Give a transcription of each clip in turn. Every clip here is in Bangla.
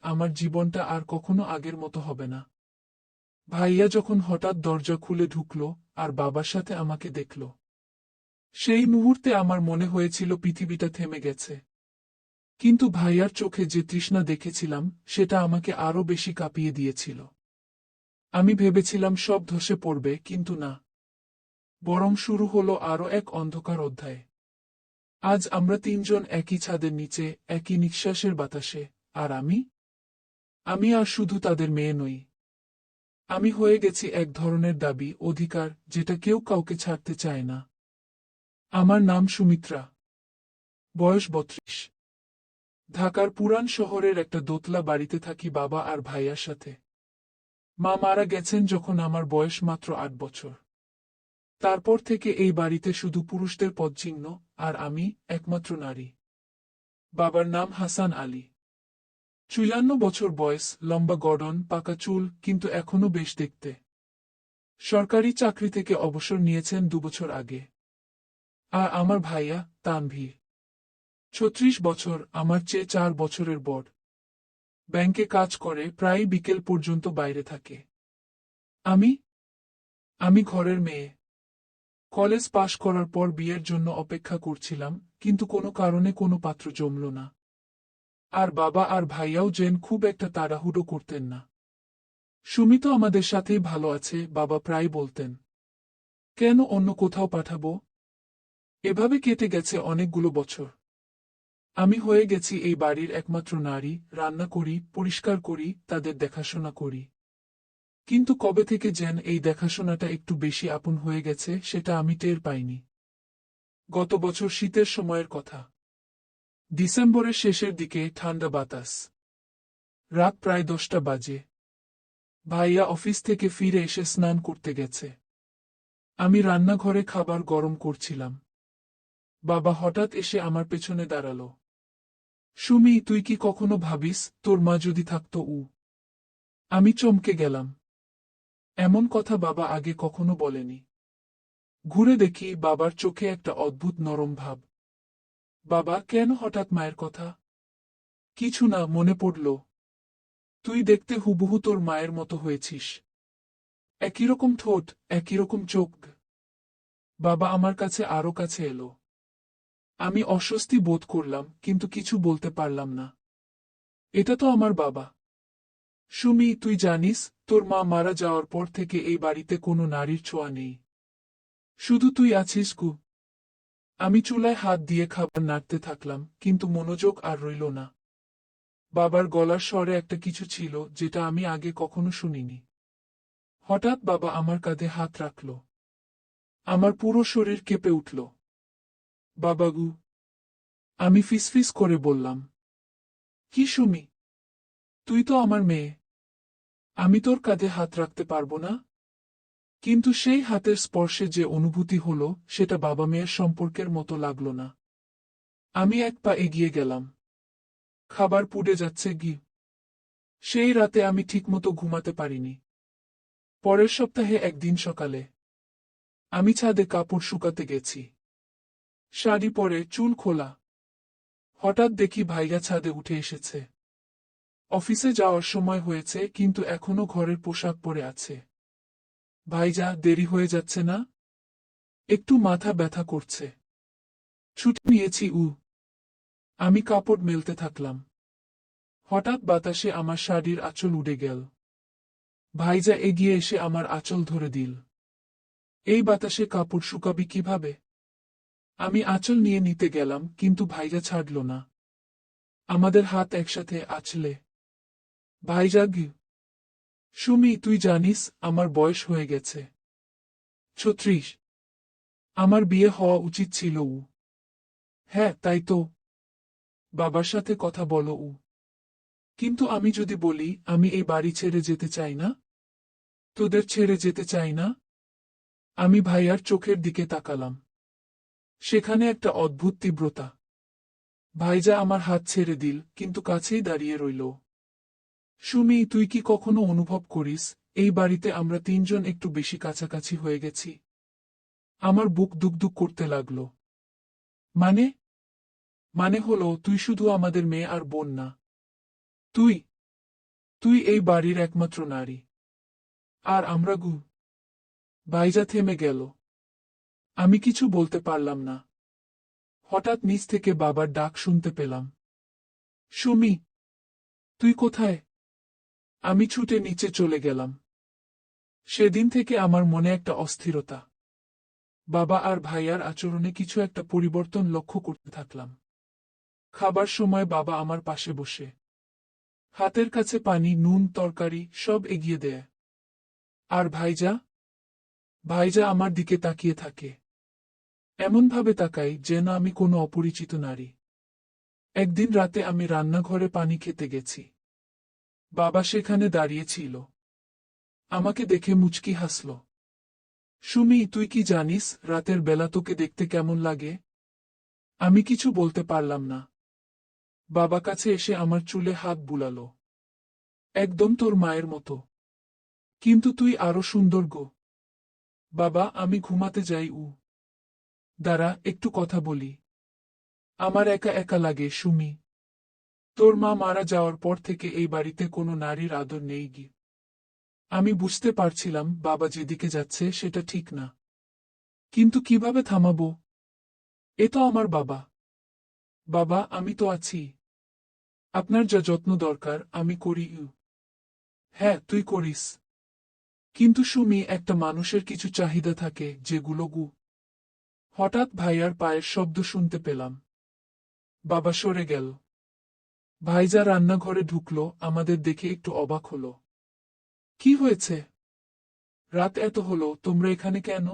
আমার জীবনটা আর কখনো আগের মতো হবে না। ভাইয়া যখন হঠাৎ দরজা খুলে ঢুকল আর বাবার সাথে আমাকে দেখল, সেই মুহূর্তে আমার মনে হয়েছিল পৃথিবীটা থেমে গেছে। কিন্তু ভাইয়ার চোখে যে তৃষ্ণা দেখেছিলাম সেটা আমাকে আরো বেশি কাঁপিয়ে দিয়েছিল। আমি ভেবেছিলাম সব ধসে পড়বে, কিন্তু না। বরং শুরু হলো আরো এক অন্ধকার অধ্যায়। আজ আমরা তিনজন একই ছাদের নিচে, একই নিঃশ্বাসের বাতাসে। আর আমি আর শুধু তাদের মেয়ে নই। আমি হয়ে গেছি এক ধরনের দাবি, অধিকার, যেটা কেউ কাউকে ছাড়তে চায় না। আমার নাম সুমিত্রা। বয়স ৩২। ঢাকার পুরান শহরের একটা দোতলা বাড়িতে থাকি বাবা আর ভাইয়ার সাথে। মা মারা গেছেন যখন আমার বয়স মাত্র ৮ বছর। তারপর থেকে এই বাড়িতে শুধু পুরুষদের পদচিহ্ন, আর আমি একমাত্র নারী। বাবার নাম হাসান আলী। ৫৪ বছর বয়স, লম্বা গড়ন, পাকা চুল, কিন্তু এখনো বেশ দেখতে। সরকারি চাকরি থেকে অবসর নিয়েছেন ২ বছর আগে। আর আমার ভাইয়া তানভীর, ৩৬ বছর, আমার চেয়ে ৪ বছরের বড়। ব্যাংকে কাজ করে, প্রায় বিকেল পর্যন্ত বাইরে থাকে। আমি আমি ঘরের মেয়ে। কলেজ পাশ করার পর বিয়ের জন্য অপেক্ষা করছিলাম, কিন্তু কোনো কারণে কোনো পাত্র জমল না। আর বাবা আর ভাইয়াও যেন খুব একটা তাড়াহুড়ো করতেন না। সুমি তো আমাদের সাথেই ভালো আছে, বাবা প্রায় বলতেন। কেন অন্য কোথাও পাঠাবো? এভাবে কেটে গেছে অনেকগুলো বছর। আমি হয়ে গেছি এই বাড়ির একমাত্র নারী, রান্না করি, পরিষ্কার করি, তাদের দেখাশোনা করি। কিন্তু কবে থেকে যেন এই দেখাশোনাটা একটু বেশি আপন হয়ে গেছে সেটা আমি টের পাইনি। গত বছর শীতের সময়ের কথা। ডিসেম্বরের শেষের দিকে, ঠান্ডা বাতাস। রাত প্রায় ১০টা বাজে। ভাইয়া অফিস থেকে ফিরে এসে স্নান করতে গেছে। আমি রান্নাঘরে খাবার গরম করছিলাম। বাবা হঠাৎ এসে আমার পেছনে দাঁড়ালো। সুমি, তুই কি কখনো ভাবিস তোর মা যদি থাকতো? আমি চমকে গেলাম। এমন কথা বাবা আগে কখনো বলেনি। ঘুরে দেখি, বাবার চোখে একটা অদ্ভুত নরম ভাব। বাবা, কেন হঠাৎ মায়ের কথা? কিছু না, মনে পড়ল। তুই দেখতে হুবহু তোর মায়ের মতো হয়েছিস। একই রকম ঠোঁট, একই রকম চোখ। বাবা আমার কাছে আরো কাছে এলো। আমি অস্বস্তি বোধ করলাম, কিন্তু কিছু বলতে পারলাম না। এটা তো আমার বাবা। সুমি, তুই জানিস, তোর মা মারা যাওয়ার পর থেকে এই বাড়িতে কোনো নারীর ছোঁয়া নেই। শুধু তুই আছিস গু। আমি চুলায় হাত দিয়ে খাবার নাড়তে থাকলাম, কিন্তু মনোযোগ আর রইল না। বাবার গলার স্বরে একটা কিছু ছিল যেটা আমি আগে কখনো শুনিনি। হঠাৎ বাবা আমার কাঁধে হাত রাখল। আমার পুরো শরীর কেঁপে উঠল। বাবাগু। আমি ফিসফিস করে বললাম। কি সুমি? তুই তো আমার মেয়ে। আমি তোর কাঁধে হাত রাখতে পারবো না? কিন্তু সেই হাতের স্পর্শে যে অনুভূতি হলো, সেটা বাবা মেয়ের সম্পর্কের মতো লাগলো না। আমি এক পা এগিয়ে গেলাম। খাবার পুড়ে যাচ্ছে গি। সেই রাতে আমি ঠিকমতো ঘুমাতে পারিনি। পরের সপ্তাহে একদিন সকালে আমি ছাদে কাপড় শুকাতে গেছি। শাড়ি পরে, চুল খোলা। হঠাৎ দেখি ভাইয়া ছাদে উঠে এসেছে। অফিসে যাওয়ার সময় হয়েছে, কিন্তু এখনো ঘরের পোশাক পরে আছে। ভাইজা, দেরি হয়ে যাচ্ছে না? একটু মাথা ব্যথা করছে। ছুটি নিয়েছি। আমি কাপড় মেলতে থাকলাম। হঠাৎ বাতাসে আমার শাড়ির আঁচল উড়ে গেল। ভাইজা এগিয়ে এসে আমার আঁচল ধরে দিল। এই বাতাসে কাপড় শুকাবি কিভাবে? আমি আঁচল নিয়ে নিতে গেলাম, কিন্তু ভাইজা ছাড়ল না। আমাদের হাত একসাথে আঁচলে। ভাইজা গি। সুমি, তুই জানিস আমার বয়স হয়ে গেছে ৩৬। আমার বিয়ে হওয়া উচিত ছিল। হ্যাঁ, তাই তো। বাবার সাথে কথা বলো। কিন্তু আমি যদি বলি আমি এই বাড়ি ছেড়ে যেতে চাই না? তোদের ছেড়ে যেতে চাই না? আমি ভাইয়ার চোখের দিকে তাকালাম। সেখানে একটা অদ্ভুত তীব্রতা। ভাইজা আমার হাত ছেড়ে দিল, কিন্তু কাছেই দাঁড়িয়ে রইল। সুমি, তুই কি কখনো অনুভব করিস এই বাড়িতে আমরা তিনজন একটু বেশি কাছাকাছি হয়ে গেছি? আমার বুক দুকদুক করতে লাগল। মানে? মানে হলো, তুই শুধু আমাদের মেয়ে আর বোন না। তুই তুই এই বাড়ির একমাত্র নারী। আর আমরা গু। ভাইজা থেমে গেল। আমি কিছু বলতে পারলাম না। হঠাৎ নিচ থেকে বাবার ডাক শুনতে পেলাম। সুমি, তুই কোথায়? আমি ছুটে নিচে চলে গেলাম। সেদিন থেকে আমার মনে একটা অস্থিরতা। বাবা আর ভাইয়ার আচরণে কিছু একটা পরিবর্তন লক্ষ্য করতে থাকলাম। খাবার সময় বাবা আমার পাশে বসে হাতের কাছে পানি, নুন, তরকারি সব এগিয়ে দেয়। আর ভাইজা ভাইজা আমার দিকে তাকিয়ে থাকে, এমনভাবে তাকাই যেন আমি কোনো অপরিচিত নারী। একদিন রাতে আমি রান্নাঘরে পানি খেতে গেছি। বাবা সেখানে দাঁড়িয়ে ছিল। আমাকে দেখে মুচকি হাসল। সুমি, তুই কি জানিস রাতের বেলা তোকে দেখতে কেমন লাগে? আমি কিছু বলতে পারলাম না। বাবা কাছে এসে আমার চুলে হাত বুলালো। একদম তোর মায়ের মতো। কিন্তু তুই আরো সুন্দর গো। বাবা, আমি ঘুমাতে যাই। দাঁড়া, একটু কথা বলি। আমার একা একা লাগে সুমি। তোর মা মারা যাওয়ার পর থেকে এই বাড়িতে কোনো নারীর আদর নেই গি। আমি বুঝতে পারছিলাম বাবা যেদিকে যাচ্ছে সেটা ঠিক না। কিন্তু কিভাবে থামাবো? এ তো আমার বাবা। বাবা, আমি তো আছি। আপনার যা যত্ন দরকার আমি করি। হ্যাঁ, তুই করিস। কিন্তু সুমি, একটা মানুষের কিছু চাহিদা থাকে যেগুলো গু। হঠাৎ ভাইয়ার পায়ের শব্দ শুনতে পেলাম। বাবা সরে গেল। ভাইজা রান্নাঘরে ঢুকলো, আমাদের দেখে একটু অবাক হলো। কি হয়েছে? রাত এত হলো, তোমরা এখানে কেন?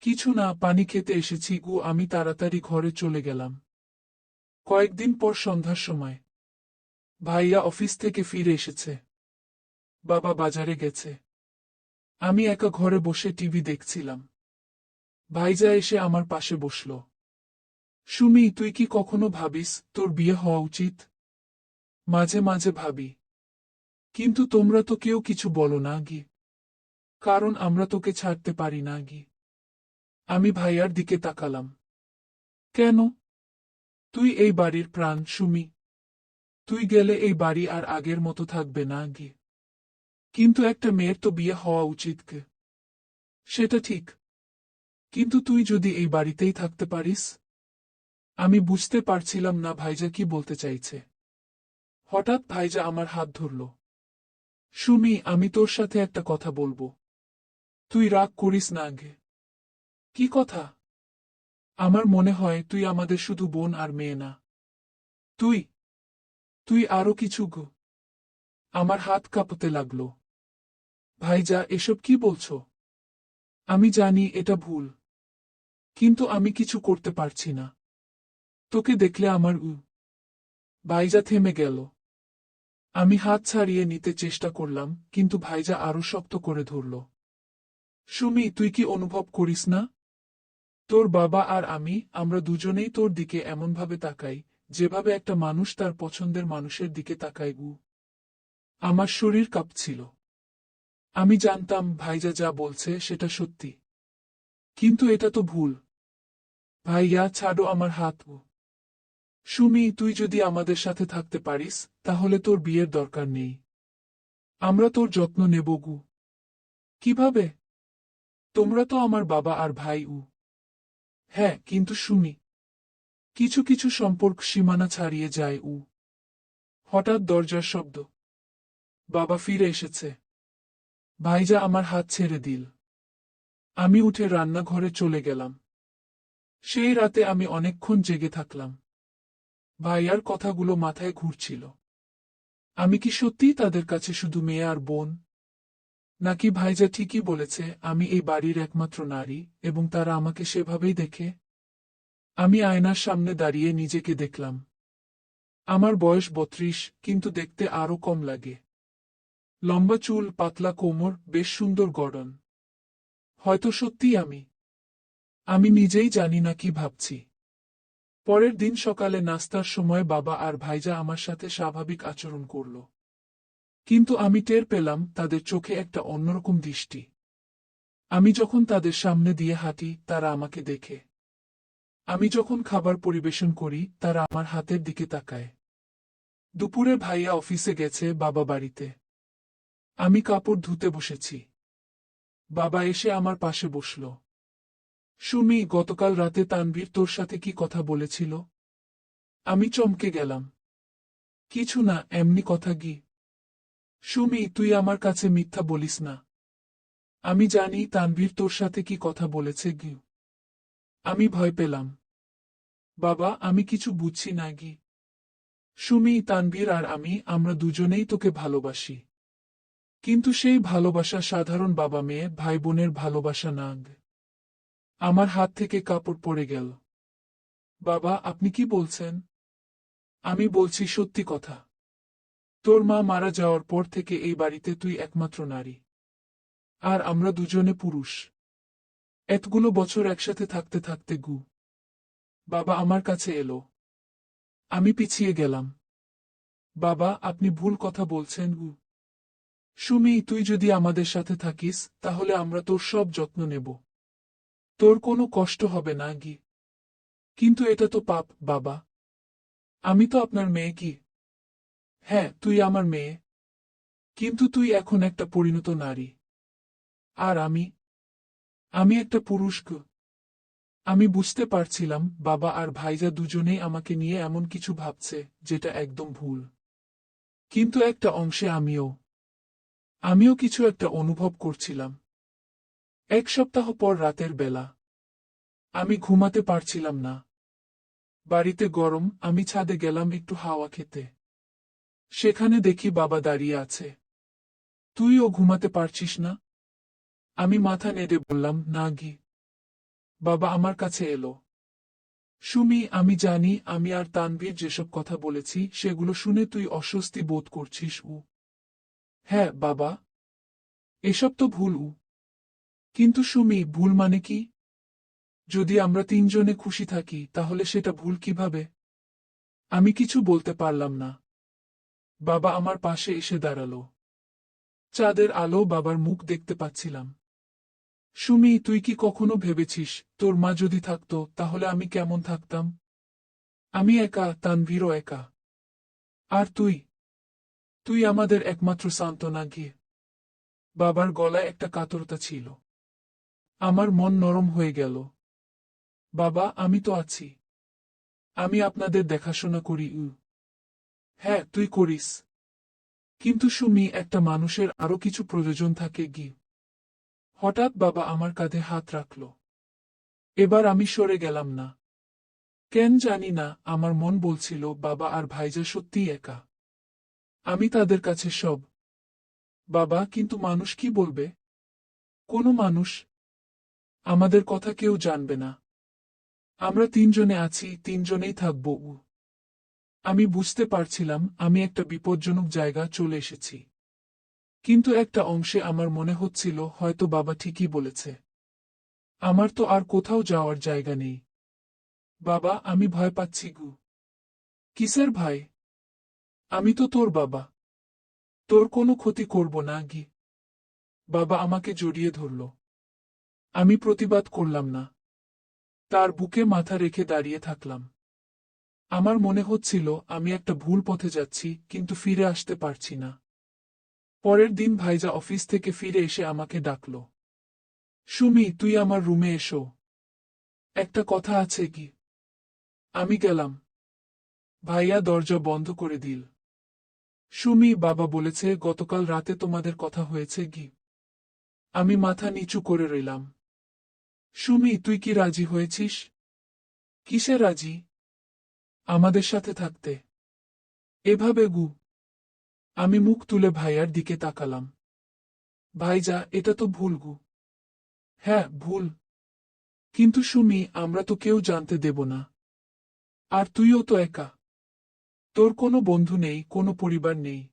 কিছু না, পানি খেতে এসেছি গু। আমি তাড়াতাড়ি ঘরে চলে গেলাম। কয়েকদিন পর সন্ধ্যার সময় ভাইয়া অফিস থেকে ফিরে এসেছে। বাবা বাজারে গেছে। আমি একা ঘরে বসে টিভি দেখছিলাম। ভাইজা এসে আমার পাশে বসল। সুমি, তুই কি কখনো ভাবিস তোর বিয়ে হওয়া উচিত? মাঝে মাঝে ভাবি। কিন্তু তোমরা তো কেউ কিছু বলো না গি। কারণ আমরা তোকে ছাড়তে পারি না গি। আমি ভাইয়ার দিকে তাকালাম। কেন? তুই এই বাড়ির প্রাণ সুমি। তুই গেলে এই বাড়ি আর আগের মতো থাকবে না গি। কিন্তু একটা মেয়ের তো বিয়ে হওয়া উচিত কে? সেটা ঠিক। কিন্তু তুই যদি এই বাড়িতেই থাকতে পারিস। আমি বুঝতে পারছিলাম না ভাইজা কি বলতে চাইছে। হঠাৎ ভাইজা আমার হাত ধরল। সুমি, আমি তোর সাথে একটা কথা বলবো। তুই রাগ করিস না আগে। কি কথা? আমার মনে হয় তুই আমাদের শুধু বোন আর মেয়ে না। তুই তুই আরো কিছু গো। আমার হাত কাঁপতে লাগলো। ভাইজা, এসব কি বলছো? আমি জানি এটা ভুল। কিন্তু আমি কিছু করতে পারছি না। তোকে দেখলে আমার ভাইজা থেমে গেল। আমি হাত ছাড়িয়ে নিতে চেষ্টা করলাম, কিন্তু ভাইজা আরো শক্ত করে ধরল। সুমি, তুই কি অনুভব করিস না? তোর বাবা আর আমরা দুজনেই তোর দিকে এমনভাবে তাকাই, যেভাবে একটা মানুষ তার পছন্দের মানুষের দিকে তাকায় গু। আমার শরীর কাঁপছিল। আমি জানতাম ভাইজা যা বলছে সেটা সত্যি। কিন্তু এটা তো ভুল। ভাইয়া, ছাড়ো আমার হাত। সুমি, তুই যদি আমাদের সাথে থাকতে পারিস তাহলে তোর বিয়ের দরকার নেই। আমরা তোর যত্ন নেব গু। কিভাবে? তোমরা তো আমার বাবা আর ভাই। হ্যাঁ, কিন্তু সুমি, কিছু কিছু সম্পর্ক সীমানা ছাড়িয়ে যায়। হঠাৎ দরজার শব্দ। বাবা ফিরে এসেছে। ভাইজা আমার হাত ছেড়ে দিল। আমি উঠে রান্নাঘরে চলে গেলাম। সেই রাতে আমি অনেকক্ষণ জেগে থাকলাম। ভাইয়ার কথাগুলো মাথায় ঘুরছিল। আমি কি সত্যিই তাদের কাছে শুধু মেয়ে আর বোন? নাকি ভাইজা ঠিকই বলেছে আমি এই বাড়ির একমাত্র নারী, এবং তারা আমাকে সেভাবেই দেখে? আমি আয়নার সামনে দাঁড়িয়ে নিজেকে দেখলাম। আমার বয়স ৩২, কিন্তু দেখতে আরো কম লাগে। লম্বা চুল, পাতলা কোমর, বেশ সুন্দর গড়ন। হয়তো সত্যিই আমি নিজেই জানি না কি ভাবছি। পরের দিন সকালে নাস্তার সময় বাবা আর ভাইজা আমার সাথে স্বাভাবিক আচরণ করল। কিন্তু আমি টের পেলাম তাদের চোখে একটা অন্যরকম দৃষ্টি। আমি যখন তাদের সামনে দিয়ে হাঁটি তারা আমাকে দেখে। আমি যখন খাবার পরিবেশন করি তারা আমার হাতের দিকে তাকায়। দুপুরে ভাইয়া অফিসে গেছে, বাবা বাড়িতে। আমি কাপড় ধুতে বসেছি। বাবা এসে আমার পাশে বসল। সুমি, গতকাল রাতে তানভীর তোর সাথে কি কথা বলেছিল? আমি চমকে গেলাম। কিছু না, এমনি কথা গি। সুমি, তুই আমার কাছে মিথ্যা বলিস না। আমি জানি তানভীর তোর সাথে কি কথা বলেছে গি। আমি ভয় পেলাম। বাবা, আমি কিছু বুঝছি না গি। সুমি, তানভীর আর আমরা দুজনেই তোকে ভালোবাসি। কিন্তু সেই ভালোবাসা সাধারণ বাবা মেয়ে ভাই বোনের ভালোবাসা না গে। আমার হাত থেকে কাপড় পড়ে গেল। বাবা, আপনি কি বলছেন? আমি বলছি সত্যি কথা। তোর মা মারা যাওয়ার পর থেকে এই বাড়িতে তুই একমাত্র নারী। আর আমরা দুজনে পুরুষ। এতগুলো বছর একসাথে থাকতে থাকতে গু। বাবা আমার কাছে এলো। আমি পিছিয়ে গেলাম। বাবা, আপনি ভুল কথা বলছেন গু। সুমি, তুই যদি আমাদের সাথে থাকিস তাহলে আমরা তোর সব যত্ন নেব। তোর কোনো কষ্ট হবে না গি। কিন্তু এটা তো পাপ বাবা। আমি তো আপনার মেয়ে কি? হ্যাঁ, তুই আমার মেয়ে। কিন্তু তুই এখন একটা পরিণত নারী। আর আমি একটা পুরুষ গো। আমি বুঝতে পারছিলাম বাবা আর ভাইজা দুজনেই আমাকে নিয়ে এমন কিছু ভাবছে যেটা একদম ভুল। কিন্তু একটা অংশে আমিও কিছু একটা অনুভব করছিলাম। এক সপ্তাহ পর রাতের বেলা আমি ঘুমাতে পারছিলাম না। বাড়িতে গরম, আমি ছাদে গেলাম একটু হাওয়া খেতে। সেখানে দেখি বাবা দাঁড়িয়ে আছে। তুইও ঘুমাতে পারছিস না? আমি মাথা নেড়ে বললাম, না গি। বাবা আমার কাছে এলো। সুমি, আমি জানি আমি আর তানভীর যেসব কথা বলেছি সেগুলো শুনে তুই অস্বস্তি বোধ করছিস। হ্যাঁ বাবা, এসব তো ভুল। কিন্তু সুমি, ভুল মানে কি? যদি আমরা তিনজনে খুশি থাকি তাহলে সেটা ভুল কিভাবে? আমি কিছু বলতে পারলাম না। বাবা আমার পাশে এসে দাঁড়ালো। চাঁদের আলো বাবার মুখ দেখতে পাচ্ছিলাম। সুমি, তুই কি কখনো ভেবেছিস তোর মা যদি থাকতো তাহলে আমি কেমন থাকতাম? আমি একা, তানভীরও একা। আর তুই তুই আমাদের একমাত্র সান্ত্বনা গিয়ে। বাবার গলায় একটা কাতরতা ছিল। আমার মন নরম হয়ে গেল। বাবা, আমি তো আছি। আমি আপনাদের দেখাশোনা করি। হ্যাঁ, তুই করিস। কিন্তু সুমি, একটা মানুষের আরো কিছু প্রয়োজন থাকে গি। হঠাৎ বাবা আমার কাঁধে হাত রাখল। এবার আমি সরে গেলাম না। কেন জানি না, আমার মন বলছিল বাবা আর ভাইজা সত্যিই একা। আমি তাদের কাছে সব। বাবা, কিন্তু মানুষ কি বলবে? কোনো মানুষ। আমাদের কথা কেউ জানবে না। আমরা তিনজনে আছি, তিনজনেই থাকবো। আমি বুঝতে পারছিলাম আমি একটা বিপজ্জনক জায়গা চলে এসেছি। কিন্তু একটা অংশে আমার মনে হচ্ছিল হয়তো বাবা ঠিকই বলেছে। আমার তো আর কোথাও যাওয়ার জায়গা নেই। বাবা, আমি ভয় পাচ্ছি গু। কিসের ভাই? আমি তো তোর বাবা। তোর কোনো ক্ষতি করব না গি। বাবা আমাকে জড়িয়ে ধরল। আমি প্রতিবাদ করলাম না। তার বুকে মাথা রেখে দাঁড়িয়ে থাকলাম। আমার মনে হচ্ছিল আমি একটা ভুল পথে যাচ্ছি, কিন্তু ফিরে আসতে পারছি না। পরের দিন ভাইজা অফিস থেকে ফিরে এসে আমাকে ডাকল। সুমি, তুই আমার রুমে এসো। একটা কথা আছে কি? আমি গেলাম। ভাইয়া দরজা বন্ধ করে দিল। সুমি, বাবা বলেছে গতকাল রাতে তোমাদের কথা হয়েছে কি? আমি মাথা নিচু করে রইলাম। সুমি, তুই কি রাজি হয়েছিস? কিসে রাজি? আমাদের সাথে থাকতে। এভাবে গু। আমি মুখ তুলে ভাইয়ার দিকে তাকালাম। ভাইজা, এটা তো ভুল গু। হ্যাঁ, ভুল। কিন্তু সুমি, আমরা তো কেউ জানতে দেব না। আর তুইও তো একা। তোর কোনো বন্ধু নেই, কোনো পরিবার নেই।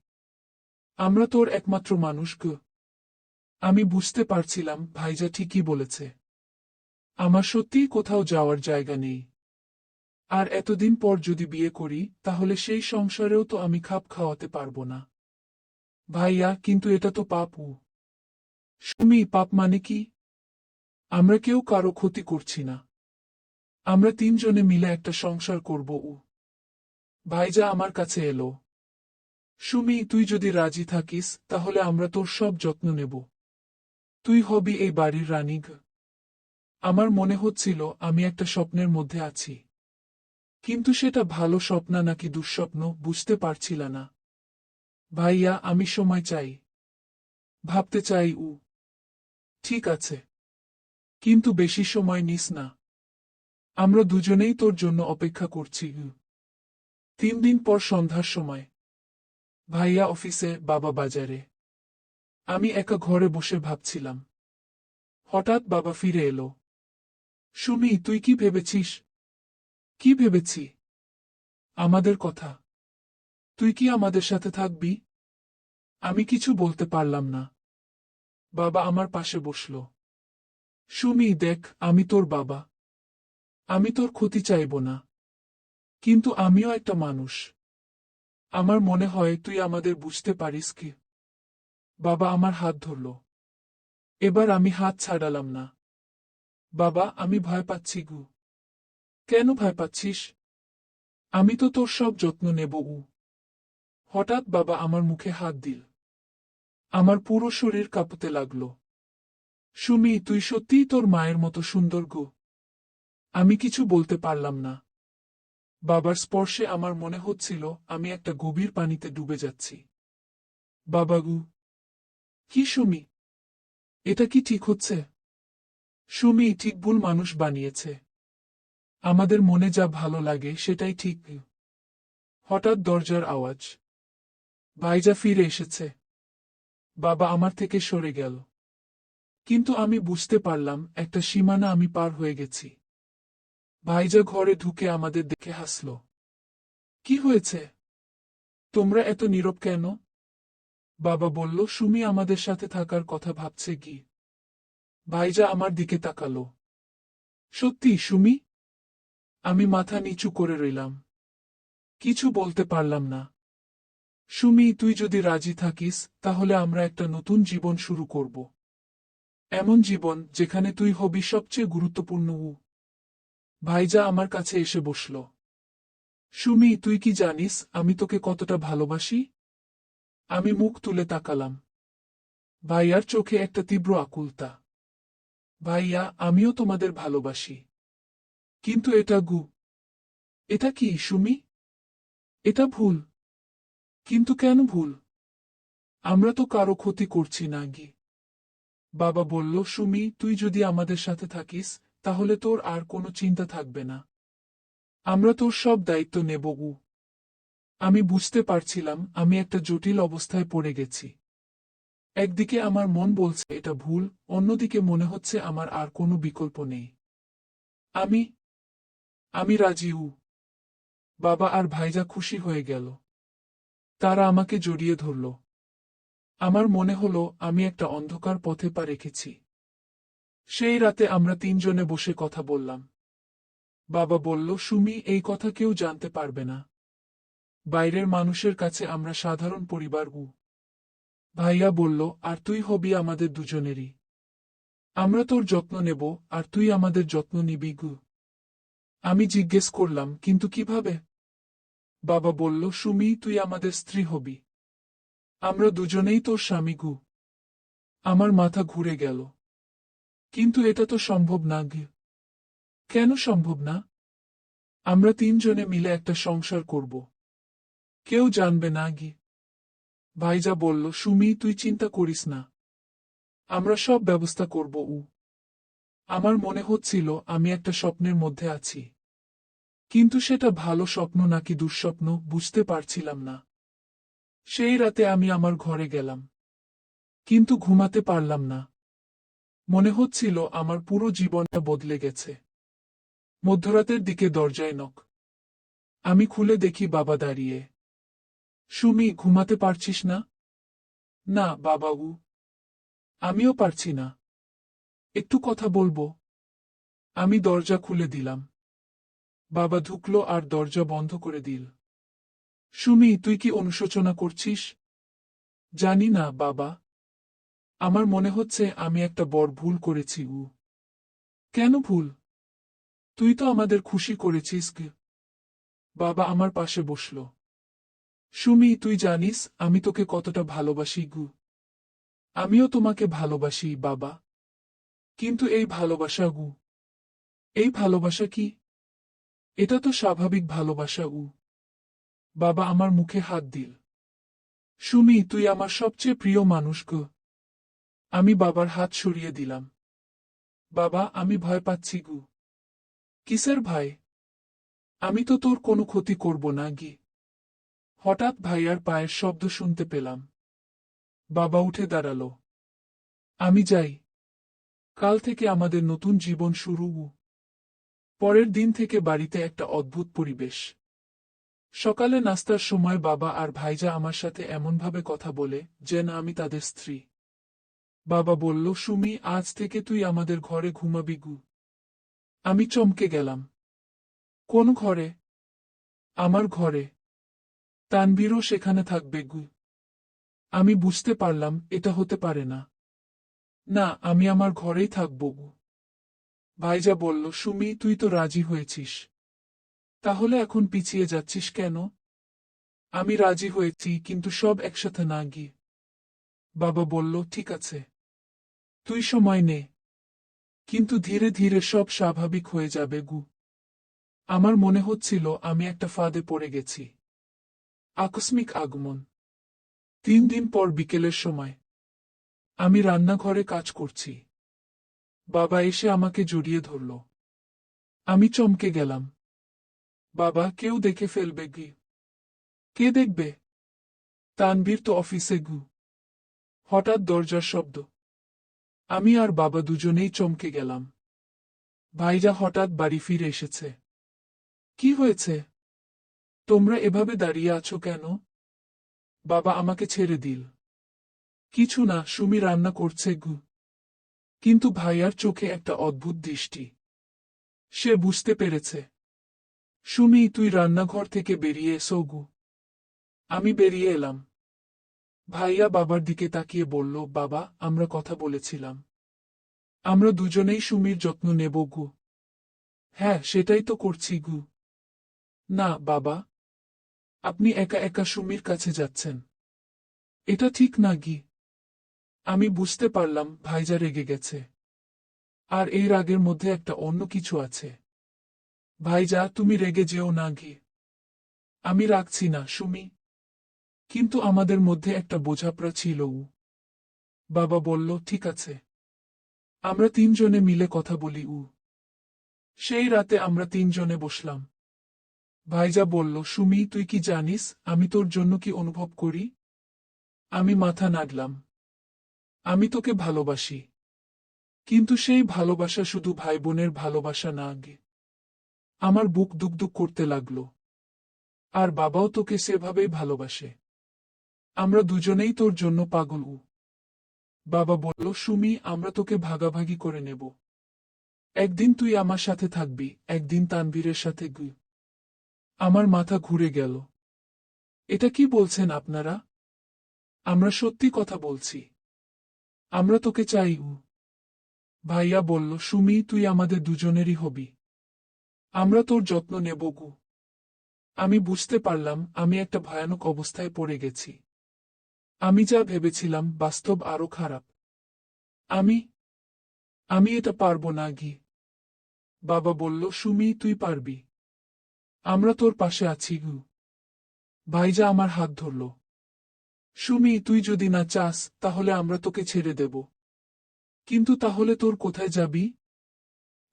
আমরা তোর একমাত্র মানুষ গো। আমি বুঝতে পারছিলাম ভাইজা ঠিকই বলেছে। আমার সত্যিই কোথাও যাওয়ার জায়গা নেই। আর এতদিন পর যদি বিয়ে করি তাহলে সেই সংসারেও তো আমি খাপ খাওয়াতে পারবো না। ভাইয়া, কিন্তু এটা তো পাপ। সুমি, পাপ মানে কি? আমরা কেউ কারো ক্ষতি করছি না। আমরা তিনজনে মিলে একটা সংসার করব। ভাইজা আমার কাছে এলো। সুমি, তুই যদি রাজি থাকিস তাহলে আমরা তোর সব যত্ন নেব। তুই হবি এই বাড়ির রানী। আমার মনে হচ্ছিল আমি একটা স্বপ্নের মধ্যে আছি, কিন্তু সেটা ভালো স্বপ্ন নাকি দুঃস্বপ্ন বুঝতে পারছিল না। ভাইয়া, আমি সময় চাই, ভাবতে চাই। ঠিক আছে, কিন্তু বেশি সময় নিস না। আমরা দুজনেই তোর জন্য অপেক্ষা করছি। 3 দিন পর সন্ধ্যার সময়। ভাইয়া অফিসে, বাবা বাজারে। আমি একা ঘরে বসে ভাবছিলাম। হঠাৎ বাবা ফিরে এলো। সুমি, তুই কি ভেবেছিস? কি ভেবেছি? আমাদের কথা। তুই কি আমাদের সাথে থাকবি? আমি কিছু বলতে পারলাম না। বাবা আমার পাশে বসল। সুমি, দেখ, আমি তোর বাবা। আমি তোর ক্ষতি চাইব না, কিন্তু আমিও একটা মানুষ। আমার মনে হয় তুই আমাদের বুঝতে পারিস কি। বাবা আমার হাত ধরল। এবার আমি হাত ছাড়ালাম না। বাবা, আমি ভয় পাচ্ছি গু। কেন ভয় পাচ্ছিস? আমি তো তোর সব যত্ন নেব। হঠাৎ বাবা আমার মুখে হাত দিল। আমার পুরো শরীর কাঁপতে লাগল। সুমি, তুই সত্যিই তোর মায়ের মতো সুন্দর গো। আমি কিছু বলতে পারলাম না। বাবার স্পর্শে আমার মনে হচ্ছিল আমি একটা গভীর পানিতে ডুবে যাচ্ছি। বাবাগু। কি সুমি? এটা কি ঠিক হচ্ছে? সুমি, ঠিক ভুল মানুষ বানিয়েছে। আমাদের মনে যা ভালো লাগে সেটাই ঠিক। হঠাৎ দরজার আওয়াজ। ভাইজা ফিরে এসেছে। বাবা আমার থেকে সরে গেল। কিন্তু আমি বুঝতে পারলাম একটা সীমানা আমি পার হয়ে গেছি। ভাইজা ঘরে ঢুকে আমাদের দেখে হাসল। কি হয়েছে? তোমরা এত নীরব কেন? বাবা বলল, সুমি আমাদের সাথে থাকার কথা ভাবছে কি। ভাইজা আমার দিকে তাকালো। সত্যি সুমি? আমি মাথা নিচু করে রইলাম। কিছু বলতে পারলাম না। সুমি, তুই যদি রাজি থাকিস তাহলে আমরা একটা নতুন জীবন শুরু করব। এমন জীবন যেখানে তুই হবি সবচেয়ে গুরুত্বপূর্ণ। ভাইজা আমার কাছে এসে বসল। সুমি, তুই কি জানিস আমি তোকে কতটা ভালোবাসি? আমি মুখ তুলে তাকালাম। ভাইয়ার চোখে একটা তীব্র আকুলতা। ভাইয়া, আমিও তোমাদের ভালোবাসি। কিন্তু এটা এটা কি সুমি? এটা ভুল। কিন্তু কেন ভুল? আমরা তো কারো ক্ষতি করছি না গি। বাবা বলল, সুমি, তুই যদি আমাদের সাথে থাকিস তাহলে তোর আর কোনো চিন্তা থাকবে না। আমরা তোর সব দায়িত্ব নেব। আমি বুঝতে পারছিলাম আমি একটা জটিল অবস্থায় পড়ে গেছি। একদিকে আমার মন বলছে এটা ভুল, অন্যদিকে মনে হচ্ছে আমার আর কোনো বিকল্প নেই। আমি আমি রাজি। বাবা আর ভাইজা খুশি হয়ে গেল। তারা আমাকে জড়িয়ে ধরল। আমার মনে হলো আমি একটা অন্ধকার পথে পা রেখেছি। সেই রাতে আমরা 3 জনে বসে কথা বললাম। বাবা বলল, সুমি, এই কথা কেউ জানতে পারবে না। বাইরের মানুষের কাছে আমরা সাধারণ পরিবার। ভাইয়া বলল, আর তুই হবি আমাদের দুজনেরই। আমরা তোর যত্ন নেব, আর তুই আমাদের যত্ন নিবি। আমি জিজ্ঞেস করলাম, কিন্তু কিভাবে? বাবা বলল, সুমি, তুই আমাদের স্ত্রী হবি। আমরা দুজনেই তোর স্বামী। আমার মাথা ঘুরে গেল। কিন্তু এটা তো সম্ভব না। কেন সম্ভব না? আমরা 3 জনে মিলে একটা সংসার করব। কেউ জানবে না। ভাইজা বলল, সুমি, তুই চিন্তা করিস না। আমরা সব ব্যবস্থা করব। আমার মনে হচ্ছিল আমি একটা স্বপ্নের মধ্যে আছি, কিন্তু সেটা ভালো স্বপ্ন নাকি দুঃস্বপ্ন বুঝতে পারছিলাম না। সেই রাতে আমি আমার ঘরে গেলাম, কিন্তু ঘুমাতে পারলাম না। মনে হচ্ছিল আমার পুরো জীবনটা বদলে গেছে। মধ্যরাতের দিকে দরজায় নক। আমি খুলে দেখি বাবা দাঁড়িয়ে। সুমি, ঘুমাতে পারছিস না? না বাবাবু, আমিও পারছি না। একটু কথা বলবো। আমি দরজা খুলে দিলাম। বাবা ঢুকলো আর দরজা বন্ধ করে দিল। সুমি, তুই কি অনুশোচনা করছিস? জানি না বাবা। আমার মনে হচ্ছে আমি একটা বড় ভুল করেছি। কেন ভুল? তুই তো আমাদের খুশি করেছিস। বাবা আমার পাশে বসল। সুমি, তুই জানিস আমি তোকে কতটা ভালোবাসি গু। আমিও তোমাকে ভালোবাসি বাবা। কিন্তু এই ভালোবাসা গু, এই ভালোবাসা কি? এটা তো স্বাভাবিক ভালোবাসা গু। বাবা আমার মুখে হাত দিল। সুমি, তুই আমার সবচেয়ে প্রিয় মানুষ গো। আমি বাবার হাত সরিয়ে দিলাম। বাবা, আমি ভয় পাচ্ছি গু। কিসের ভাই? আমি তো তোর কোনো ক্ষতি করব না গি। হঠাৎ ভাইয়ার পায়ের শব্দ শুনতে পেলাম। বাবা উঠে দাঁড়ালো। আমি যাই। কাল থেকে আমাদের নতুন জীবন শুরু। পরের দিন থেকে বাড়িতে একটা অদ্ভুত পরিবেশ। সকালে নাস্তার সময় বাবা আর ভাইজা আমার সাথে এমনভাবে কথা বলে যেন আমি তাদের স্ত্রী। বাবা বলল, সুমি, আজ থেকে তুই আমাদের ঘরে ঘুমাবি গু। আমি চমকে গেলাম। কোন ঘরে? আমার ঘরে। তানভীরও সেখানে থাকবে গু। আমি বুঝতে পারলাম এটা হতে পারে না। না, আমি আমার ঘরেই থাকব গু। ভাইজা বলল, সুমি, তুই তো রাজি হয়েছিস। তাহলে এখন পিছিয়ে যাচ্ছিস কেন? আমি রাজি হয়েছি, কিন্তু সব একসাথে না গিয়ে। বাবা বলল, ঠিক আছে, তুই সময় নে। কিন্তু ধীরে ধীরে সব স্বাভাবিক হয়ে যাবে গু। আমার মনে হচ্ছিল আমি একটা ফাঁদে পড়ে গেছি। আকস্মিক আগমন। 3 দিন পর বিকেলের সময়। আমি রান্নাঘরে কাজ করছি। বাবা এসে আমাকে জড়িয়ে ধরল। আমি চমকে গেলাম। বাবা, কেউ দেখে ফেলবে গি। কে দেখবে? তানভীর তো অফিসে গু। হঠাৎ দরজার শব্দ। আমি আর বাবা দুজনেই চমকে গেলাম। ভাইজা হঠাৎ বাড়ি ফিরে এসেছে। কি হয়েছে? তোমরা এভাবে দাঁড়িয়ে আছো কেন? বাবা আমাকে ছেড়ে দিল। কিছু না, সুমি রান্না করছে গু। কিন্তু ভাইয়ার চোখে একটা অদ্ভুত দৃষ্টি। সে বুঝতে পেরেছে। সুমি, তুই রান্নাঘর থেকে বেরিয়ে এসো গু। আমি বেরিয়ে এলাম। ভাইয়া বাবার দিকে তাকিয়ে বলল, বাবা, আমরা কথা বলেছিলাম। আমরা দুজনেই সুমির যত্ন নেব গু। হ্যাঁ, সেটাই তো করছি গু। না বাবা, আপনি একা একা সুমির কাছে যাচ্ছেন। এটা ঠিক না গি। আমি বুঝতে পারলাম ভাইজা রেগে গেছে। আর এই রাগের মধ্যে একটা অন্য কিছু আছে। ভাইজা, তুমি রেগে যেও না গি। আমি রাখছি না সুমি। কিন্তু আমাদের মধ্যে একটা বোঝাপড়া ছিল। বাবা বলল, ঠিক আছে, আমরা 3জনে মিলে কথা বলি। সেই রাতে আমরা 3জনে বসলাম। ভাইজা বলল, সুমি, তুই কি জানিস আমি তোর জন্য কি অনুভব করি? আমি মাথা নাড়লাম। আমি তোকে ভালোবাসি। কিন্তু সেই ভালোবাসা শুধু ভাই বোনের ভালোবাসা না গে। আমার বুক দুকদুক করতে লাগলো। আর বাবাও তোকে সেভাবেই ভালোবাসে। আমরা দুজনেই তোর জন্য পাগল। বাবা বলল, সুমি, আমরা তোকে ভাগাভাগি করে নেব। একদিন তুই আমার সাথে থাকবি, একদিন তানভীরের সাথে গু। আমার মাথা ঘুরে গেল। এটা কি বলছেন আপনারা? আমরা সত্যি কথা বলছি। আমরা তোকে চাই। ভাইয়া বলল, সুমি, তুই আমাদের দুজনেরই হবি। আমরা তোর যত্ন নেব গু। আমি বুঝতে পারলাম আমি একটা ভয়ানক অবস্থায় পড়ে গেছি। আমি যা ভেবেছিলাম বাস্তব আরো খারাপ। আমি আমি এটা পারবো না গি। বাবা বলল, সুমি, তুই পারবি। আমরা তোর পাশে আছি গু। ভাইজা আমার হাত ধরল। সুমি, তুই যদি না চাস তাহলে আমরা তোকে ছেড়ে দেব। কিন্তু তাহলে তোর কোথায় যাবি?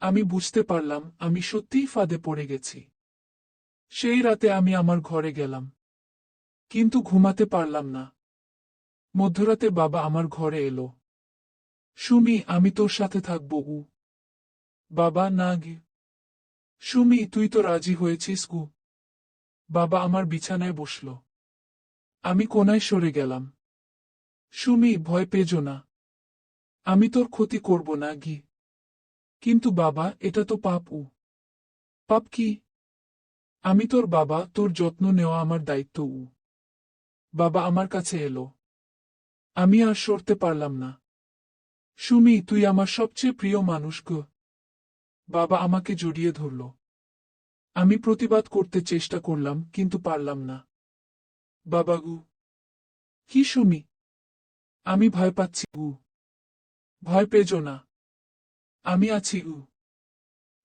আমি বুঝতে পারলাম আমি সত্যিই ফাঁদে পড়ে গেছি। সেই রাতে আমি আমার ঘরে গেলাম। কিন্তু ঘুমাতে পারলাম না। মধ্যরাতে বাবা আমার ঘরে এলো। সুমি, আমি তোর সাথে থাকবো। বাবা, না গে। সুমি, তুই তো রাজি হয়েছিস গু। বাবা আমার বিছানায় বসল। আমি কোনায় সরে গেলাম। সুমি, ভয় পেজো না। আমি তোর ক্ষতি করব না গি। কিন্তু বাবা, এটা তো পাপ। পাপ কি? আমি তোর বাবা, তোর যত্ন নেওয়া আমার দায়িত্ব। বাবা আমার কাছে এলো। আমি আর সরতে পারলাম না। সুমি, তুই আমার সবচেয়ে প্রিয় মানুষ গো। বাবা আমাকে জড়িয়ে ধরল। আমি প্রতিবাদ করতে চেষ্টা করলাম, কিন্তু পারলাম না। বাবা গু। কি সুমি? আমি ভয় পাচ্ছি গু। ভয় পেজো না, আমি আছি গু।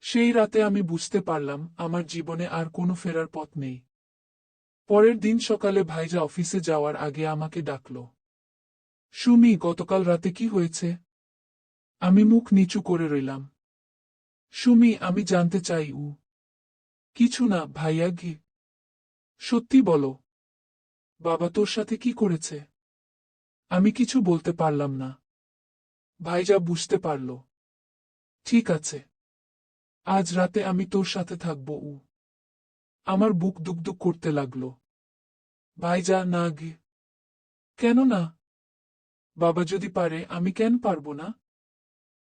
সেই রাতে আমি বুঝতে পারলাম আমার জীবনে আর কোনো ফেরার পথ নেই। পরের দিন সকালে ভাইজা অফিসে যাওয়ার আগে আমাকে ডাকল। সুমি, গতকাল রাতে কি হয়েছে? আমি মুখ নিচু করে রইলাম। সুমি, আমি জানতে চাই। কিছু না ভাইয়া ঘি। সত্যি বলো। বাবা তোর সাথে কি করেছে? আমি কিছু বলতে পারলাম না। ভাইজা বুঝতে পারল। ঠিক আছে, আজ রাতে আমি তোর সাথে থাকবো। আমার বুক দুকদুক করতে লাগলো। ভাইজা না গে। কেন না? বাবা যদি পারে আমি কেন পারবো না?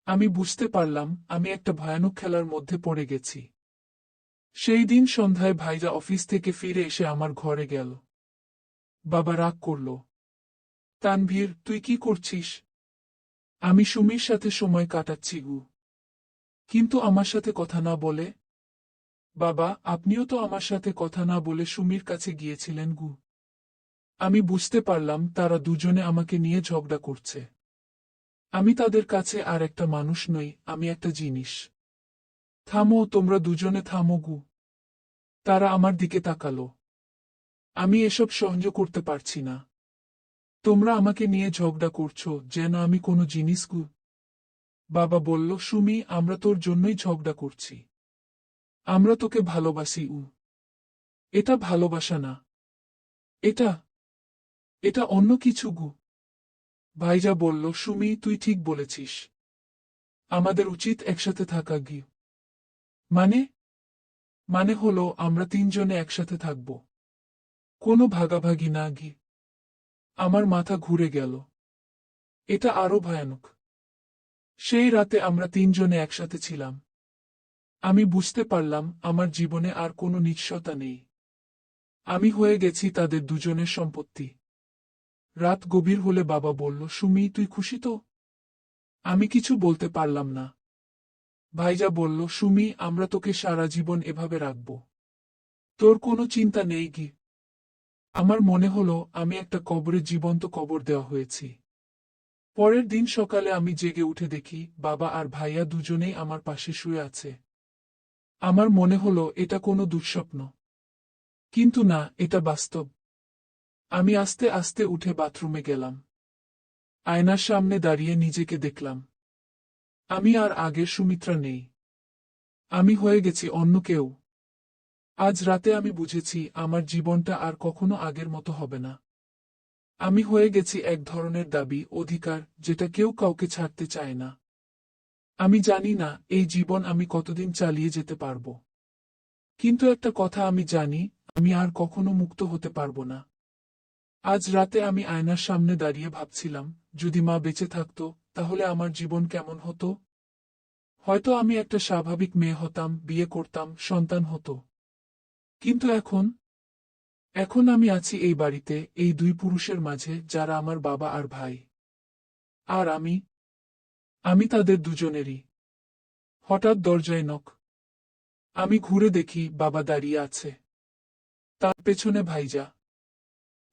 আমি বুঝতে পারলাম আমি একটা ভয়ানক খেলার মধ্যে পড়ে গেছি। সেই দিন সন্ধ্যায় ভাইজা অফিস থেকে ফিরে এসে আমার ঘরে গেল। বাবা রাগ করল। তানভীর, তুই কি করছিস? আমি সুমির সাথে সময় কাটাচ্ছি গু। কিন্তু আমার সাথে কথা না বলে? বাবা, আপনিও তো আমার সাথে কথা না বলে সুমির কাছে গিয়েছিলেন গু। আমি বুঝতে পারলাম তারা দুজনে আমাকে নিয়ে ঝগড়া করছে। আমি তাদের কাছে আর একটা মানুষ নই, আমি একটা জিনিস। থামো, তোমরা দুজনে থামো গু। তারা আমার দিকে তাকালো। আমি এসব সহ্য করতে পারছি না। তোমরা আমাকে নিয়ে ঝগড়া করছো যেন আমি কোনো জিনিস গু। বাবা বলল, সুমি, আমরা তোর জন্যই ঝগড়া করছি। আমরা তোকে ভালোবাসি। এটা ভালোবাসা না। এটা এটা অন্য কিছু গু। ভাইজা বলল, সুমি, তুই ঠিক বলেছিস। আমাদের উচিত একসাথে থাকা গি। মানে? মানে হলো আমরা তিনজনে একসাথে থাকব। কোনো ভাগাভাগি না গি। আমার মাথা ঘুরে গেল। এটা আরো ভয়ানক। সেই রাতে আমরা তিনজনে একসাথে ছিলাম। আমি বুঝতে পারলাম আমার জীবনে আর কোনো নিশ্চয়তা নেই। আমি হয়ে গেছি তাদের দুজনের সম্পত্তি। রাত গভীর হলে বাবা বলল, সুমি, তুই খুশি তো? আমি কিছু বলতে পারলাম না। ভাইজা বলল, সুমি, আমরা তোকে সারা জীবন এভাবে রাখব। তোর কোনো চিন্তা নেই কি? আমার মনে হলো আমি একটা কবরে জীবন্ত কবর দেওয়া হয়েছি। পরের দিন সকালে আমি জেগে উঠে দেখি বাবা আর ভাইয়া দুজনেই আমার পাশে শুয়ে আছে। আমার মনে হলো এটা কোনো দুঃস্বপ্ন। কিন্তু না, এটা বাস্তব। আমি আস্তে আস্তে উঠে বাথরুমে গেলাম। আয়নার সামনে দাঁড়িয়ে নিজেকে দেখলাম। আমি আর আগের সুমিত্রা নেই। আমি হয়ে গেছি অন্য কেউ। আজ রাতে আমি বুঝেছি আমার জীবনটা আর কখনো আগের মতো হবে না। আমি হয়ে গেছি এক ধরনের দাবি, অধিকার, যেটা কেউ কাউকে ছাড়তে চায় না। আমি জানি না এই জীবন আমি কতদিন চালিয়ে যেতে পারবো। কিন্তু একটা কথা আমি জানি, আমি আর কখনো মুক্ত হতে পারবো না। আজ রাতে আমি আয়নার সামনে দাঁড়িয়ে ভাবছিলাম, যদি মা বেঁচে থাকতো তাহলে আমার জীবন কেমন হতো? হয়তো আমি একটা স্বাভাবিক মেয়ে হতাম, বিয়ে করতাম, সন্তান হতো। কিন্তু এখন আমি আছি এই বাড়িতে, এই দুই পুরুষের মাঝে যারা আমার বাবা আর ভাই। আর আমি তাদের দুজনেরই। হঠাৎ দরজায় নক। আমি ঘুরে দেখি বাবা দাঁড়িয়ে আছে। তার পেছনে ভাইজা।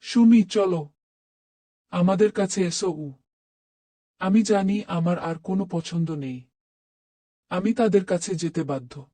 সুমি, চলো, আমাদের কাছে এসো। আমি জানি আমার আর কোনো পছন্দ নেই। আমি তাদের কাছে যেতে বাধ্য।